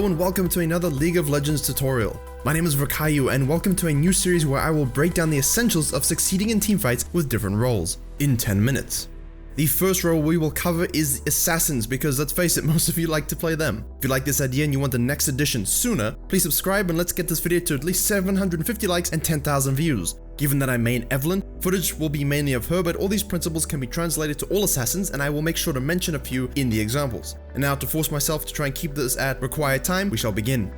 Hello and welcome to another League of Legends tutorial. My name is Virkayu and welcome to a new series where I will break down the essentials of succeeding in teamfights with different roles in 10 minutes. The first role we will cover is Assassins because let's face it, most of you like to play them. If you like this idea and you want the next edition sooner, please subscribe and let's get this video to at least 750 likes and 10,000 views. Given that I main Evelynn, footage will be mainly of her, but all these principles can be translated to all assassins and I will make sure to mention a few in the examples. And now to force myself to try and keep this at required time, we shall begin.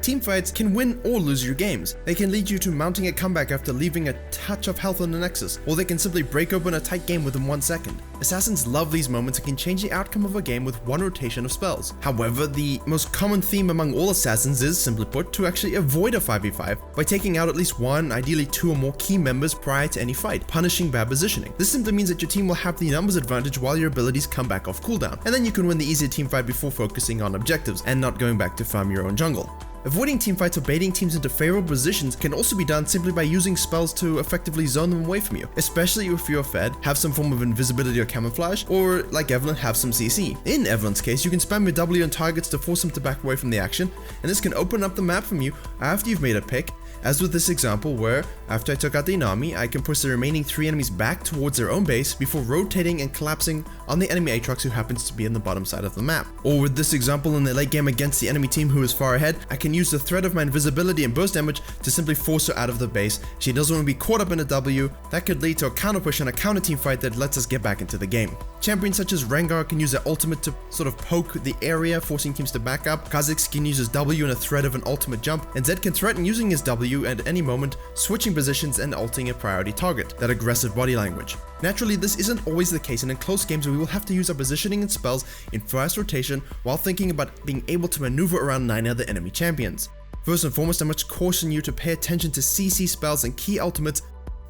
Teamfights can win or lose your games. They can lead you to mounting a comeback after leaving a touch of health on the nexus, or they can simply break open a tight game within 1 second. Assassins love these moments and can change the outcome of a game with one rotation of spells. However, the most common theme among all assassins is, simply put, to actually avoid a 5v5 by taking out at least one, ideally two or more key members prior to any fight, punishing bad positioning. This simply means that your team will have the numbers advantage while your abilities come back off cooldown, and then you can win the easier teamfight before focusing on objectives and not going back to farm your own jungle. Avoiding teamfights or baiting teams into favorable positions can also be done simply by using spells to effectively zone them away from you, especially if you're fed, have some form of invisibility or camouflage, or like Evelynn, have some CC. In Evelynn's case, you can spam your W on targets to force them to back away from the action, and this can open up the map from you after you've made a pick, as with this example where, after I took out the Inami, I can push the remaining 3 enemies back towards their own base before rotating and collapsing on the enemy Aatrox who happens to be in the bottom side of the map. Or with this example in the late game against the enemy team who is far ahead, I can use the threat of my invisibility and burst damage to simply force her out of the base. She doesn't want to be caught up in a W. That could lead to a counter push and a counter team fight that lets us get back into the game. Champions such as Rengar can use their ultimate to sort of poke the area, forcing teams to back up. Kha'Zix can use his W in a threat of an ultimate jump, and Zed can threaten using his W at any moment, switching positions and ulting a priority target, that aggressive body language. Naturally, this isn't always the case, and in close games we will have to use our positioning and spells in fast rotation while thinking about being able to maneuver around 9 other enemy champions. First and foremost, I must caution you to pay attention to CC spells and key ultimates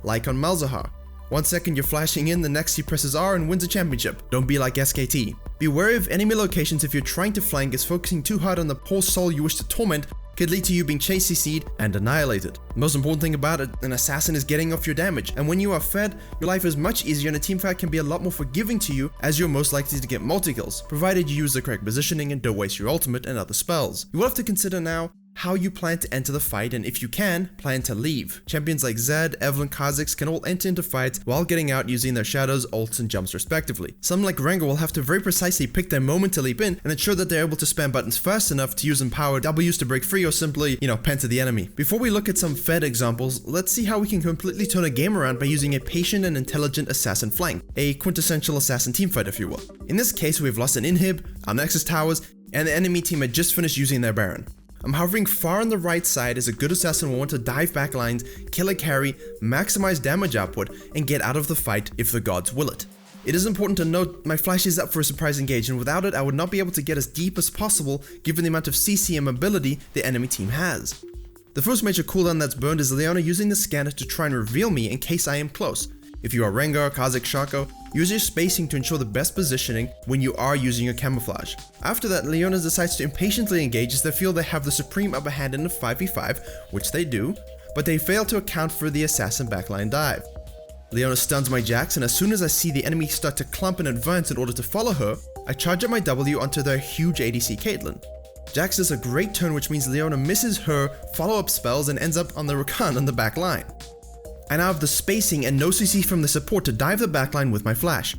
like on Malzahar. 1 second you're flashing in, the next he presses R and wins a championship. Don't be like SKT. Be wary of enemy locations if you're trying to flank, as focusing too hard on the poor soul you wish to torment could lead to you being chase CC'd and annihilated. The most important thing about it, an assassin is getting off your damage, and when you are fed, your life is much easier and a teamfight can be a lot more forgiving to you, as you're most likely to get multi-kills, provided you use the correct positioning and don't waste your ultimate and other spells. You will have to consider now how you plan to enter the fight, and if you can, plan to leave. Champions like Zed, Evelynn, Kha'Zix can all enter into fights while getting out using their shadows, ults, and jumps respectively. Some like Rengar will have to very precisely pick their moment to leap in and ensure that they're able to spam buttons fast enough to use empowered W's to break free or simply, pen to the enemy. Before we look at some fed examples, let's see how we can completely turn a game around by using a patient and intelligent assassin flank, a quintessential assassin teamfight if you will. In this case, we've lost an inhib, our nexus towers, and the enemy team had just finished using their Baron. I'm hovering far on the right side as a good assassin will want to dive back lines, kill a carry, maximize damage output, and get out of the fight if the gods will it. It is important to note my flash is up for a surprise engage, and without it I would not be able to get as deep as possible given the amount of CC and mobility the enemy team has. The first major cooldown that's burned is Leona using the scanner to try and reveal me in case I am close. If you are Rengar, Kha'Zix, Shaco, use your spacing to ensure the best positioning when you are using your camouflage. After that, Leona decides to impatiently engage as they feel they have the supreme upper hand in a 5v5, which they do, but they fail to account for the assassin backline dive. Leona stuns my Jax, and as soon as I see the enemy start to clump and advance in order to follow her, I charge up my W onto their huge ADC Caitlyn. Jax does a great turn, which means Leona misses her follow-up spells and ends up on the Rakan on the back line. I now have the spacing and no CC from the support to dive the backline with my flash.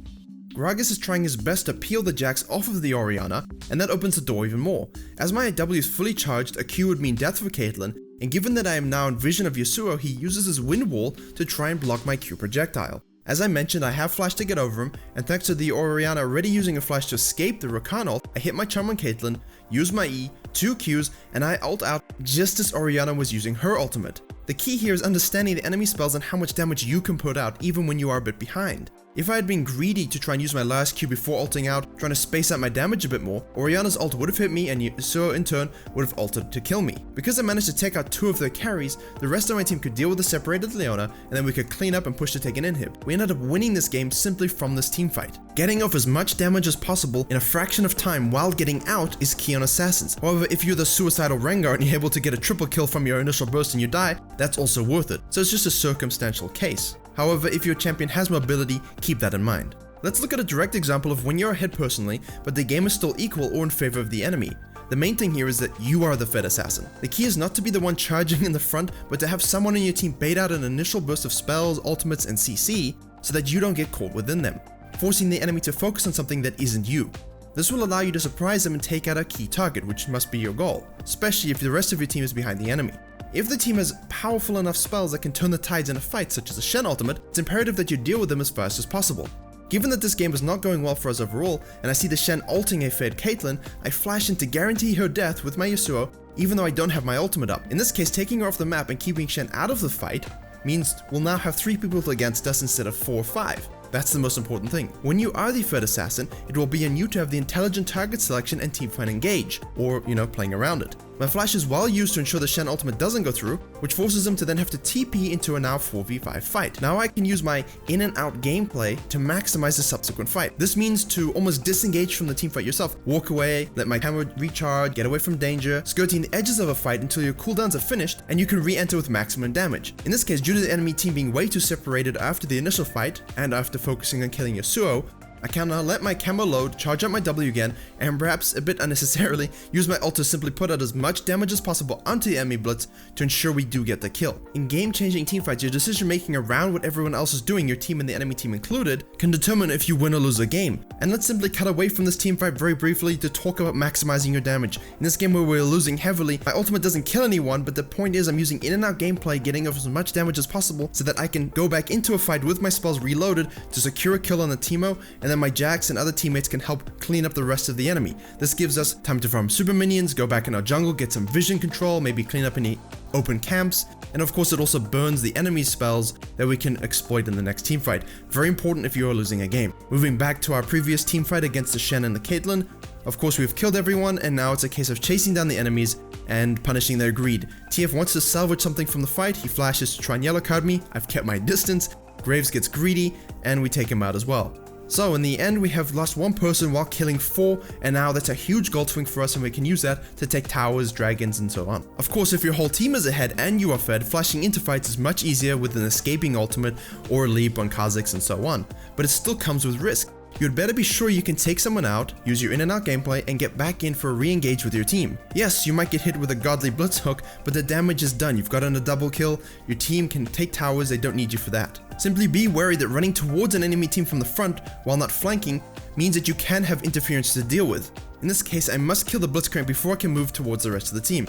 Gragas is trying his best to peel the Jax off of the Orianna, and that opens the door even more. As my W is fully charged, a Q would mean death for Caitlyn, and given that I am now in vision of Yasuo, he uses his wind wall to try and block my Q projectile. As I mentioned, I have flash to get over him, and thanks to the Orianna already using a flash to escape the Rakan ult, I hit my charm on Caitlyn, use my E, 2 Qs, and I ult out just as Orianna was using her ultimate. The key here is understanding the enemy spells and how much damage you can put out even when you are a bit behind. If I had been greedy to try and use my last Q before ulting out, trying to space out my damage a bit more, Orianna's ult would have hit me and Yasuo in turn would have ulted to kill me. Because I managed to take out 2 of their carries, the rest of my team could deal with the separated Leona, and then we could clean up and push to take an inhib. We ended up winning this game simply from this team fight. Getting off as much damage as possible in a fraction of time while getting out is key on assassins. However, if you're the suicidal Rengar and you're able to get a triple kill from your initial burst and you die, that's also worth it. So it's just a circumstantial case. However, if your champion has mobility, keep that in mind. Let's look at a direct example of when you're ahead personally, but the game is still equal or in favor of the enemy. The main thing here is that you are the fed assassin. The key is not to be the one charging in the front, but to have someone on your team bait out an initial burst of spells, ultimates, and CC so that you don't get caught within them, forcing the enemy to focus on something that isn't you. This will allow you to surprise them and take out a key target, which must be your goal, especially if the rest of your team is behind the enemy. If the team has powerful enough spells that can turn the tides in a fight, such as a Shen ultimate, it's imperative that you deal with them as fast as possible. Given that this game is not going well for us overall, and I see the Shen ulting a fed Caitlyn, I flash in to guarantee her death with my Yasuo, even though I don't have my ultimate up. In this case, taking her off the map and keeping Shen out of the fight means we'll now have 3 people against us instead of 4 or 5. That's the most important thing. When you are the fed assassin, it will be on you to have the intelligent target selection and teamfight engage, or, playing around it. My flash is well used to ensure the Shen ultimate doesn't go through, which forces him to then have to TP into a now 4v5 fight. Now I can use my in and out gameplay to maximize the subsequent fight. This means to almost disengage from the teamfight yourself, walk away, let my camera recharge, get away from danger, skirting the edges of a fight until your cooldowns are finished and you can re-enter with maximum damage. In this case, due to the enemy team being way too separated after the initial fight, and after focusing on killing Yasuo, I can now let my camo load, charge up my W again, and perhaps a bit unnecessarily, use my ult to simply put out as much damage as possible onto the enemy blitz to ensure we do get the kill. In game-changing teamfights, your decision making around what everyone else is doing, your team and the enemy team included, can determine if you win or lose a game. And let's simply cut away from this teamfight very briefly to talk about maximizing your damage. In this game where we're losing heavily, my ultimate doesn't kill anyone, but the point is I'm using in and out gameplay, getting off as much damage as possible so that I can go back into a fight with my spells reloaded to secure a kill on the Teemo, and then my Jax and other teammates can help clean up the rest of the enemy. This gives us time to farm super minions, go back in our jungle, get some vision control, maybe clean up any open camps, and of course it also burns the enemy's spells that we can exploit in the next teamfight. Very important if you are losing a game. Moving back to our previous teamfight against the Shen and the Caitlyn, of course we've killed everyone and now it's a case of chasing down the enemies and punishing their greed. TF wants to salvage something from the fight, he flashes to try and yellow card me, I've kept my distance, Graves gets greedy, and we take him out as well. So in the end, we have lost 1 person while killing 4, and now that's a huge gold swing for us and we can use that to take towers, dragons, and so on. Of course, if your whole team is ahead and you are fed, flashing into fights is much easier with an escaping ultimate or a leap on Kha'Zix and so on, but it still comes with risk. You'd better be sure you can take someone out, use your in and out gameplay, and get back in for a re-engage with your team. Yes, you might get hit with a godly blitz hook, but the damage is done. You've gotten a double kill, your team can take towers, they don't need you for that. Simply be wary that running towards an enemy team from the front while not flanking means that you can have interference to deal with. In this case, I must kill the blitzcrank before I can move towards the rest of the team.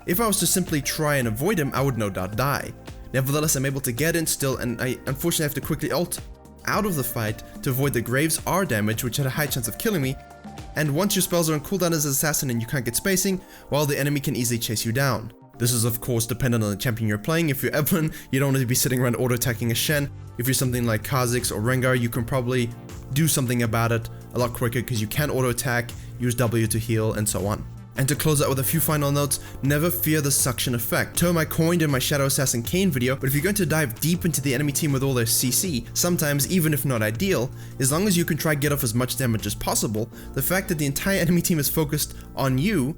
If I was to simply try and avoid him, I would no doubt die. Nevertheless, I'm able to get in still, and I unfortunately have to quickly ult out of the fight to avoid the Graves R damage, which had a high chance of killing me, and once your spells are on cooldown as an assassin and you can't get spacing, well, the enemy can easily chase you down. This is of course dependent on the champion you're playing. If you're Evelynn, you don't want to be sitting around auto-attacking a Shen. If you're something like Kha'Zix or Rengar, you can probably do something about it a lot quicker because you can auto-attack, use W to heal, and so on. And to close out with a few final notes, never fear the suction effect. Term I coined in my Shadow Assassin Kayn video, but if you're going to dive deep into the enemy team with all their CC, sometimes even if not ideal, as long as you can try get off as much damage as possible, the fact that the entire enemy team is focused on you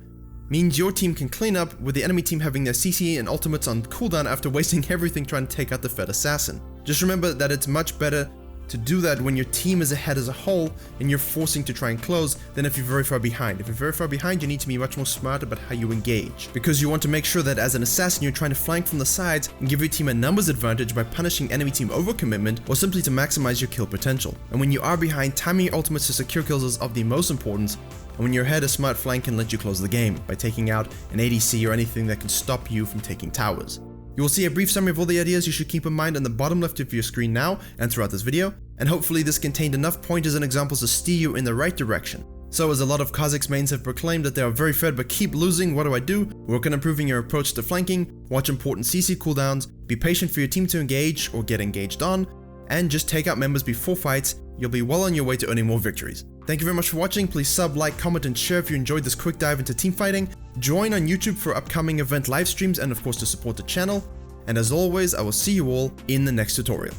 means your team can clean up with the enemy team having their CC and ultimates on cooldown after wasting everything trying to take out the fed assassin. Just remember that it's much better to do that when your team is ahead as a whole and you're forcing to try and close than if you're very far behind. If you're very far behind, you need to be much more smart about how you engage, because you want to make sure that as an assassin you're trying to flank from the sides and give your team a numbers advantage by punishing enemy team overcommitment or simply to maximize your kill potential. And when you are behind, timing your ultimates to secure kills is of the most importance, and when you're ahead, a smart flank can let you close the game by taking out an ADC or anything that can stop you from taking towers. You will see a brief summary of all the ideas you should keep in mind on the bottom left of your screen now and throughout this video, and hopefully this contained enough pointers and examples to steer you in the right direction. So as a lot of Kha'Zix mains have proclaimed that they are very fed but keep losing, what do? Work on improving your approach to flanking, watch important CC cooldowns, be patient for your team to engage or get engaged on, and just take out members before fights. You'll be well on your way to earning more victories. Thank you very much for watching. Please sub, like, comment, and share if you enjoyed this quick dive into team fighting. Join on YouTube for upcoming event live streams and of course to support the channel. And as always, I will see you all in the next tutorial.